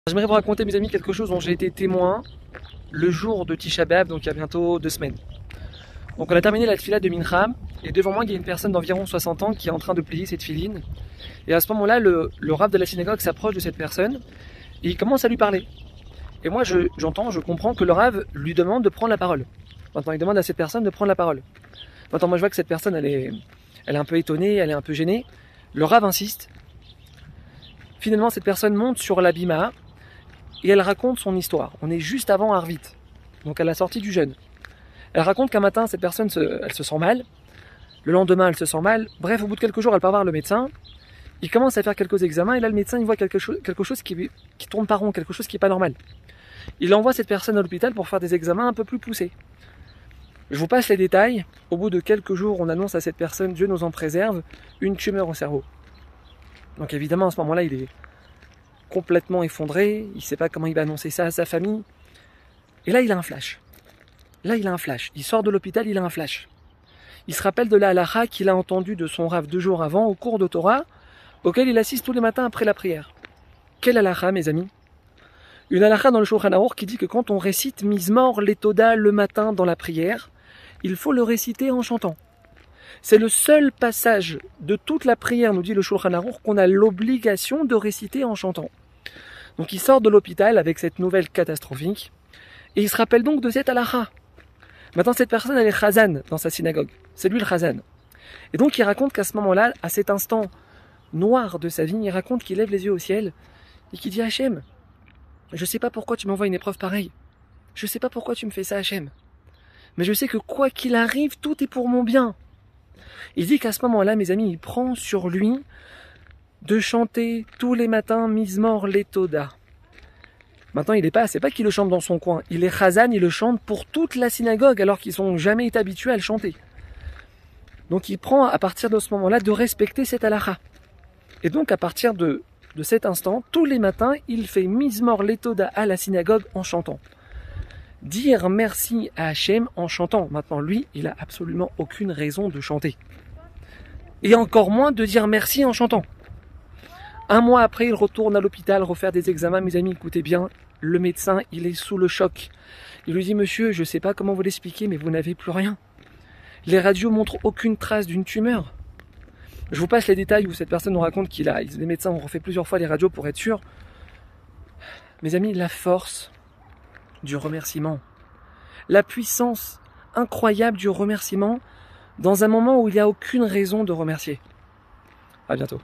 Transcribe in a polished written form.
J'aimerais vous raconter, mes amis, quelque chose dont j'ai été témoin le jour de Tisha B'Av, donc il y a bientôt 2 semaines. Donc on a terminé la tfila de Mincha, et devant moi il y a une personne d'environ 60 ans qui est en train de plier cette filine. Et à ce moment-là, le rav de la synagogue s'approche de cette personne, et il commence à lui parler. Et moi je comprends que le rav lui demande de prendre la parole. Maintenant il demande à cette personne de prendre la parole. Maintenant moi je vois que cette personne elle est un peu étonnée, elle est un peu gênée. Le rav insiste. Finalement cette personne monte sur la bima, et elle raconte son histoire. On est juste avant Arvit, donc à la sortie du jeûne. Elle raconte qu'un matin, cette personne elle se sent mal. Le lendemain, elle se sent mal. Bref, au bout de quelques jours, elle part voir le médecin. Il commence à faire quelques examens et là, le médecin, il voit quelque chose qui tourne pas rond, quelque chose qui n'est pas normal. Il envoie cette personne à l'hôpital pour faire des examens un peu plus poussés. Je vous passe les détails. Au bout de quelques jours, on annonce à cette personne, Dieu nous en préserve, une tumeur au cerveau. Donc évidemment, à ce moment-là, il est complètement effondré, il ne sait pas comment il va annoncer ça à sa famille. Et là, il a un flash. Il sort de l'hôpital, il a un flash. Il se rappelle de la halakha qu'il a entendue de son rav 2 jours avant au cours de Torah, auquel il assiste tous les matins après la prière. Quelle halakha, mes amis? Une halakha dans le Shulchan Aruch qui dit que quand on récite Mizmor Letoda le matin dans la prière, il faut le réciter en chantant. C'est le seul passage de toute la prière, nous dit le Shulchan Aruch, qu'on a l'obligation de réciter en chantant. Donc il sort de l'hôpital avec cette nouvelle catastrophique, et il se rappelle donc de cette halakha. Maintenant cette personne elle est chazan dans sa synagogue, c'est lui le chazan. Et donc il raconte qu'à ce moment-là, à cet instant noir de sa vie, il raconte qu'il lève les yeux au ciel, et qu'il dit Hachem, je sais pas pourquoi tu m'envoies une épreuve pareille, je sais pas pourquoi tu me fais ça Hachem, mais je sais que quoi qu'il arrive, tout est pour mon bien. Il dit qu'à ce moment-là, mes amis, il prend sur lui de chanter tous les matins Mizmor Letoda. Maintenant, c'est pas qu'il le chante dans son coin. Il est chazan, il le chante pour toute la synagogue, alors qu'ils n'ont jamais été habitués à le chanter. Donc il prend, à partir de ce moment-là, de respecter cette halakha. Et donc, à partir de cet instant, tous les matins, il fait Mizmor Letoda à la synagogue en chantant. Dire merci à Hachem en chantant. Maintenant, lui, il a absolument aucune raison de chanter. Et encore moins de dire merci en chantant. Un mois après, il retourne à l'hôpital refaire des examens. Mes amis, écoutez bien, le médecin, il est sous le choc. Il lui dit, monsieur, je ne sais pas comment vous l'expliquer, mais vous n'avez plus rien. Les radios montrent aucune trace d'une tumeur. Je vous passe les détails où cette personne nous raconte les médecins ont refait plusieurs fois les radios pour être sûrs. Mes amis, la force du remerciement. La puissance incroyable du remerciement dans un moment où il n'y a aucune raison de remercier. À bientôt.